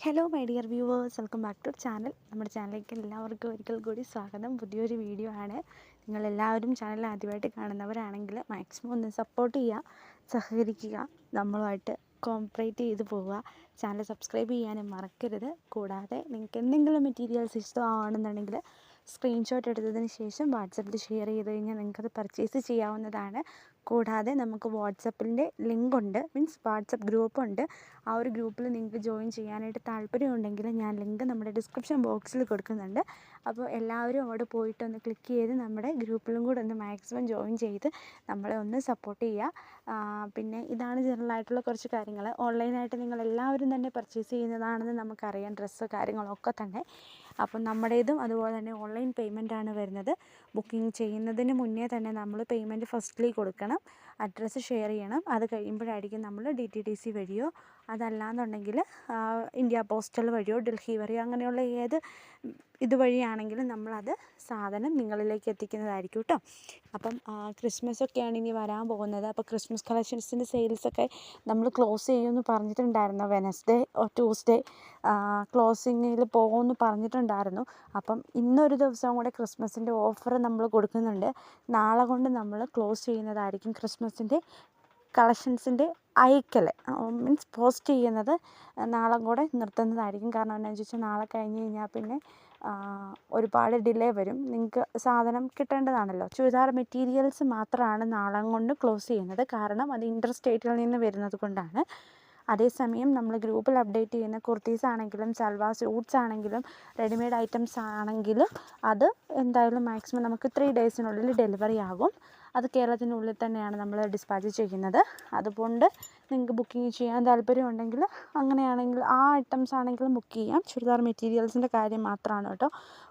Hello my dear viewers, welcome back to channel. നമ്മുടെ ചാനലിലേക്ക് എല്ലാവർക്കും ഒരിക്കൽ കൂടി സ്വാഗതം. പുതിയൊരു വീഡിയോ ആണ്. നിങ്ങളെല്ലാവരും ചാനൽ ആദ്യമായിട്ട് കാണുന്നവരാണെങ്കിൽ മാക്സിമം ഒന്ന് സപ്പോർട്ട് ചെയ്യുക, സഹകരിക്കുക, നമ്മളുമായിട്ട് കോംപ്രേറ്റ് ചെയ്ത് പോവുക. ചാനൽ സബ്സ്ക്രൈബ് ചെയ്യാനും മറക്കരുത്. കൂടാതെ നിങ്ങൾക്ക് എന്തെങ്കിലും മെറ്റീരിയൽസ് ഇഷ്ടമാണെന്നുണ്ടെങ്കിൽ സ്ക്രീൻഷോട്ട് എടുത്തതിന് ശേഷം വാട്സപ്പിൽ ഷെയർ ചെയ്ത് കഴിഞ്ഞാൽ നിങ്ങൾക്കത് പർച്ചേസ് ചെയ്യാവുന്നതാണ്. കൂടാതെ നമുക്ക് വാട്സപ്പിൻ്റെ ലിങ്കുണ്ട്, മീൻസ് വാട്സപ്പ് ഗ്രൂപ്പുണ്ട്. ആ ഒരു ഗ്രൂപ്പിൽ നിങ്ങൾക്ക് ജോയിൻ ചെയ്യാനായിട്ട് താല്പര്യമുണ്ടെങ്കിൽ ഞാൻ ലിങ്ക് നമ്മുടെ ഡിസ്ക്രിപ്ഷൻ ബോക്സിൽ കൊടുക്കുന്നുണ്ട്. അപ്പോൾ എല്ലാവരും അവിടെ പോയിട്ടൊന്ന് ക്ലിക്ക് ചെയ്ത് നമ്മുടെ ഗ്രൂപ്പിലും കൂടെ ഒന്ന് മാക്സിമം ജോയിൻ ചെയ്ത് നമ്മളെ ഒന്ന് സപ്പോർട്ട് ചെയ്യുക. പിന്നെ ഇതാണ് ജനറലായിട്ടുള്ള കുറച്ച് കാര്യങ്ങൾ. ഓൺലൈനായിട്ട് നിങ്ങളെല്ലാവരും തന്നെ പർച്ചേസ് ചെയ്യുന്നതാണെന്ന് നമുക്കറിയാം, ഡ്രസ്സ് കാര്യങ്ങളൊക്കെ തന്നെ. അപ്പം നമ്മുടേതും അതുപോലെ തന്നെ ഓൺലൈൻ പേയ്മെൻറ്റാണ് വരുന്നത്. ബുക്കിംഗ് ചെയ്യുന്നതിന് മുന്നേ തന്നെ നമ്മൾ പേയ്മെൻറ്റ് ഫസ്റ്റ്ലി കൊടുക്കണം, അഡ്രസ്സ് ഷെയർ ചെയ്യണം. അത് കഴിയുമ്പോഴായിരിക്കും നമ്മൾ DTDC വഴിയോ അതല്ലാന്നുണ്ടെങ്കിൽ ഇന്ത്യ പോസ്റ്റൽ വഴിയോ ഡൽഹി വഴിയോ അങ്ങനെയുള്ള ഏത് ഇതുവഴിയാണെങ്കിലും നമ്മളത് സാധനം നിങ്ങളിലേക്ക് എത്തിക്കുന്നതായിരിക്കും കേട്ടോ. അപ്പം ക്രിസ്മസൊക്കെയാണ് ഇനി വരാൻ പോകുന്നത്. അപ്പോൾ ക്രിസ്മസ് കളക്ഷൻസിൻ്റെ സെയിൽസൊക്കെ നമ്മൾ ക്ലോസ് ചെയ്യുമെന്ന് പറഞ്ഞിട്ടുണ്ടായിരുന്നു. വെനസ്ഡേ ട്യൂസ്ഡേ ക്ലോസിങ്ങിൽ പോകുമെന്ന് പറഞ്ഞിട്ടുണ്ടായിരുന്നു. അപ്പം ഇന്നൊരു ദിവസം കൂടെ ക്രിസ്മസിൻ്റെ ഓഫർ നമ്മൾ കൊടുക്കുന്നുണ്ട്. നാളെ കൊണ്ട് നമ്മൾ ക്ലോസ് ചെയ്യുന്നതായിരിക്കും ക്രിസ്മസിൻ്റെ കളക്ഷൻസിൻ്റെ അയക്കൽ, മീൻസ് പോസ്റ്റ് ചെയ്യുന്നത് നാളെ കൂടെ നിർത്തുന്നതായിരിക്കും. കാരണം എന്താണെന്ന് ചോദിച്ചാൽ നാളെ കഴിഞ്ഞ് കഴിഞ്ഞാൽ പിന്നെ ഒരുപാട് ഡിലേ വരും. നിങ്ങൾക്ക് സാധനം കിട്ടേണ്ടതാണല്ലോ. ചുരിദാർ മെറ്റീരിയൽസ് മാത്രമാണ് നാളെ കൊണ്ട് ക്ലോസ് ചെയ്യുന്നത്. കാരണം അത് ഇൻ്റർ സ്റ്റേറ്റിൽ നിന്ന് വരുന്നത് കൊണ്ടാണ്. അതേസമയം നമ്മൾ ഗ്രൂപ്പിൽ അപ്ഡേറ്റ് ചെയ്യുന്ന കുർത്തീസ് ആണെങ്കിലും സൽവാർ സ്യൂട്ട്സ് ആണെങ്കിലും റെഡിമെയ്ഡ് ഐറ്റംസ് ആണെങ്കിലും അത് എന്തായാലും മാക്സിമം നമുക്ക് 3 ഡേയ്സിനുള്ളിൽ ഡെലിവറി ആകും. അത് കേരളത്തിനുള്ളിൽ തന്നെയാണ് നമ്മൾ ഡിസ്പാച്ച് ചെയ്യുന്നത്. അതുകൊണ്ട് നിങ്ങൾക്ക് ബുക്കിംഗ് ചെയ്യാൻ താല്പര്യമുണ്ടെങ്കിൽ അങ്ങനെയാണെങ്കിൽ ആ ഐറ്റംസ് ആണെങ്കിലും ബുക്ക് ചെയ്യാം. ചുരിദാർ മെറ്റീരിയൽസിൻ്റെ കാര്യം മാത്രമാണ് കേട്ടോ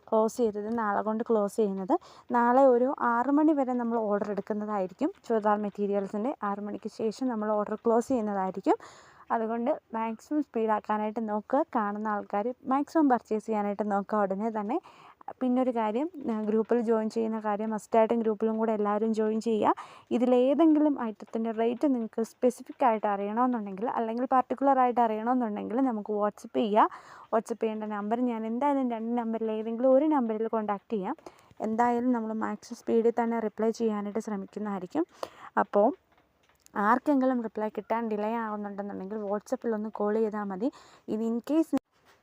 ക്ലോസ് ചെയ്തത്, നാളെ കൊണ്ട് ക്ലോസ് ചെയ്യുന്നത്. നാളെ ഒരു 6 മണി വരെ നമ്മൾ ഓർഡർ എടുക്കുന്നതായിരിക്കും. ചുരിദാർ മെറ്റീരിയൽസിൻ്റെ 6 മണിക്ക് ശേഷം നമ്മൾ ഓർഡർ ക്ലോസ് ചെയ്യുന്നതായിരിക്കും. അതുകൊണ്ട് മാക്സിമം സ്പീഡാക്കാനായിട്ട് നോക്കുക. കാണുന്ന ആൾക്കാർ മാക്സിമം പർച്ചേസ് ചെയ്യാനായിട്ട് നോക്കുക ഉടനെ തന്നെ. പിന്നൊരു കാര്യം, ഗ്രൂപ്പിൽ ജോയിൻ ചെയ്യുന്ന കാര്യം മസ്റ്റായിട്ടും ഗ്രൂപ്പിലും കൂടെ എല്ലാവരും ജോയിൻ ചെയ്യുക. ഇതിലേതെങ്കിലും ഐറ്റത്തിൻ്റെ റേറ്റ് നിങ്ങൾക്ക് സ്പെസിഫിക് ആയിട്ട് അറിയണമെന്നുണ്ടെങ്കിൽ അല്ലെങ്കിൽ പർട്ടിക്കുലറായിട്ട് അറിയണമെന്നുണ്ടെങ്കിൽ നമുക്ക് വാട്സപ്പ് ചെയ്യുക. വാട്സപ്പ് ചെയ്യേണ്ട നമ്പർ ഞാൻ എന്തായാലും 2 നമ്പറിൽ ഏതെങ്കിലും ഒരു നമ്പറിൽ കോൺടാക്റ്റ് ചെയ്യാം. എന്തായാലും നമ്മൾ മാക്സിമം സ്പീഡിൽ തന്നെ റിപ്ലൈ ചെയ്യാനായിട്ട് ശ്രമിക്കുന്നതായിരിക്കും. അപ്പോൾ ആർക്കെങ്കിലും റിപ്ലൈ കിട്ടാൻ ഡിലേ ആകുന്നുണ്ടെന്നുണ്ടെങ്കിൽ വാട്സപ്പിലൊന്ന് കോൾ ചെയ്താൽ മതി. ഇത് ഇൻ കേസ്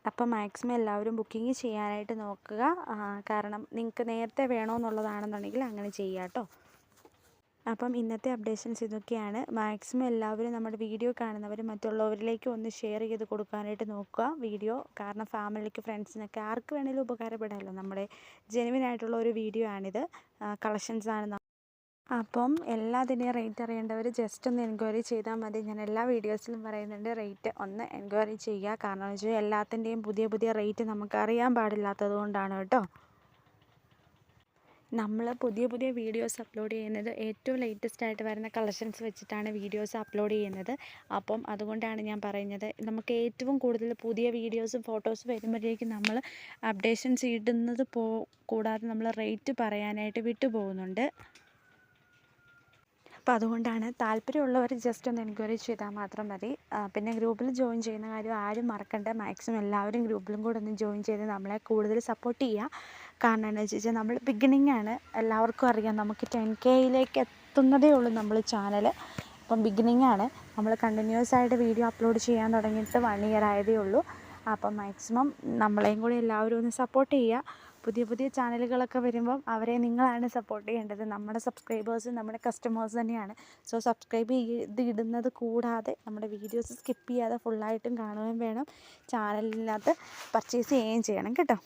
അപ്പം മാക്സിമം എല്ലാവരും ബുക്കിംഗ് ചെയ്യാനായിട്ട് നോക്കുക. കാരണം നിങ്ങൾക്ക് നേരത്തെ വേണമെന്നുള്ളതാണെന്നുണ്ടെങ്കിൽ അങ്ങനെ ചെയ്യുക കേട്ടോ. അപ്പം ഇന്നത്തെ അപ്ഡേഷൻസ് ഇതൊക്കെയാണ്. മാക്സിമം എല്ലാവരും നമ്മുടെ വീഡിയോ കാണുന്നവർ മറ്റുള്ളവരിലേക്ക് ഒന്ന് ഷെയർ ചെയ്ത് കൊടുക്കാനായിട്ട് നോക്കുക വീഡിയോ. കാരണം ഫാമിലിക്ക് ഫ്രണ്ട്സിനൊക്കെ ആർക്ക് വേണമെങ്കിലും ഉപകാരപ്പെടാമല്ലോ. നമ്മുടെ ജെനുവിനായിട്ടുള്ള ഒരു വീഡിയോ ആണിത്, കളക്ഷൻസാണ്. അപ്പം എല്ലാത്തിൻ്റെയും റേറ്റ് അറിയേണ്ടവർ ജസ്റ്റ് ഒന്ന് എൻക്വയറി ചെയ്താൽ മതി. ഞാൻ എല്ലാ വീഡിയോസിലും പറയുന്നുണ്ട്, റേറ്റ് ഒന്ന് എൻക്വയറി ചെയ്യുക. കാരണം എന്ന് വെച്ചാൽ എല്ലാത്തിൻ്റെയും പുതിയ പുതിയ റേറ്റ് നമുക്ക് അറിയാൻ പാടില്ലാത്തത് കൊണ്ടാണ് കേട്ടോ. നമ്മൾ പുതിയ പുതിയ വീഡിയോസ് അപ്ലോഡ് ചെയ്യുന്നത് ഏറ്റവും ലേറ്റസ്റ്റ് ആയിട്ട് വരുന്ന കളക്ഷൻസ് വെച്ചിട്ടാണ് വീഡിയോസ് അപ്ലോഡ് ചെയ്യുന്നത്. അപ്പം അതുകൊണ്ടാണ് ഞാൻ പറയുന്നത്, നമുക്ക് ഏറ്റവും കൂടുതൽ പുതിയ വീഡിയോസും ഫോട്ടോസും വരുമ്പോഴേക്കും നമ്മൾ അപ്ഡേഷൻസ് ഇടുന്നത് കൂടാതെ നമ്മൾ റേറ്റ് പറയാനായിട്ട് വിട്ടുപോകുന്നുണ്ട്. അപ്പോൾ അതുകൊണ്ടാണ് താല്പര്യമുള്ളവർ ജസ്റ്റ് ഒന്ന് എൻക്വയറി ചെയ്താൽ മാത്രം മതി. പിന്നെ ഗ്രൂപ്പിൽ ജോയിൻ ചെയ്യുന്ന കാര്യം ആരും മറക്കണ്ട. മാക്സിമം എല്ലാവരും ഗ്രൂപ്പിലും കൂടെ ഒന്ന് ജോയിൻ ചെയ്ത് നമ്മളെ കൂടുതൽ സപ്പോർട്ട് ചെയ്യുക. കാരണം എന്താണെന്ന് വെച്ചാൽ നമ്മൾ ബിഗിനിങ് ആണ്, എല്ലാവർക്കും അറിയാം. നമുക്ക് 10Kയിലേക്ക് എത്തുന്നതേ ഉള്ളൂ നമ്മൾ ചാനൽ. അപ്പം ബിഗിനിങ് ആണ്. നമ്മൾ കണ്ടിന്യൂസ് ആയിട്ട് വീഡിയോ അപ്ലോഡ് ചെയ്യാൻ തുടങ്ങിയിട്ട് 1 ഇയർ ആയതേ ഉള്ളൂ. അപ്പം മാക്സിമം നമ്മളെയും കൂടെ എല്ലാവരും ഒന്ന് സപ്പോർട്ട് ചെയ്യുക. പുതിയ പുതിയ ചാനലുകളൊക്കെ വരുമ്പം അവരെ നിങ്ങളാണ് സപ്പോർട്ട് ചെയ്യേണ്ടത്. നമ്മുടെ സബ്സ്ക്രൈബേഴ്സ് നമ്മുടെ കസ്റ്റമേഴ്സ് തന്നെയാണ്. സോ സബ്സ്ക്രൈബ് ചെയ്ത് ഇടുന്നത് കൂടാതെ നമ്മുടെ വീഡിയോസ് സ്കിപ്പ് ചെയ്യാതെ ഫുള്ളായിട്ടും കാണുകയും വേണം. ചാനലിനകത്ത് പർച്ചേസ് ചെയ്യുകയും ചെയ്യണം കേട്ടോ.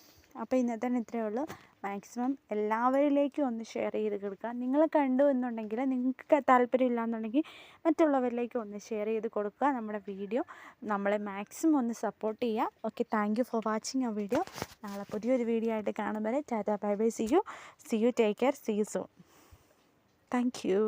അപ്പോൾ ഇന്നത്തെ ഇത്രയേ ഉള്ളൂ. മാക്സിമം എല്ലാവരിലേക്കും ഒന്ന് ഷെയർ ചെയ്ത് കൊടുക്കുക. നിങ്ങൾ കണ്ടു എന്നുണ്ടെങ്കിൽ, നിങ്ങൾക്ക് താല്പര്യമില്ല എന്നുണ്ടെങ്കിൽ മറ്റുള്ളവരിലേക്ക് ഒന്ന് ഷെയർ ചെയ്ത് കൊടുക്കുക നമ്മുടെ വീഡിയോ. നമ്മളെ മാക്സിമം ഒന്ന് സപ്പോർട്ട് ചെയ്യുക. Okay, thank you for watching ആ വീഡിയോ. നാളെ പുതിയൊരു വീഡിയോ ആയിട്ട് കാണുമ്പോൾ tata bye bye, C you take care, C you soon. Thank you.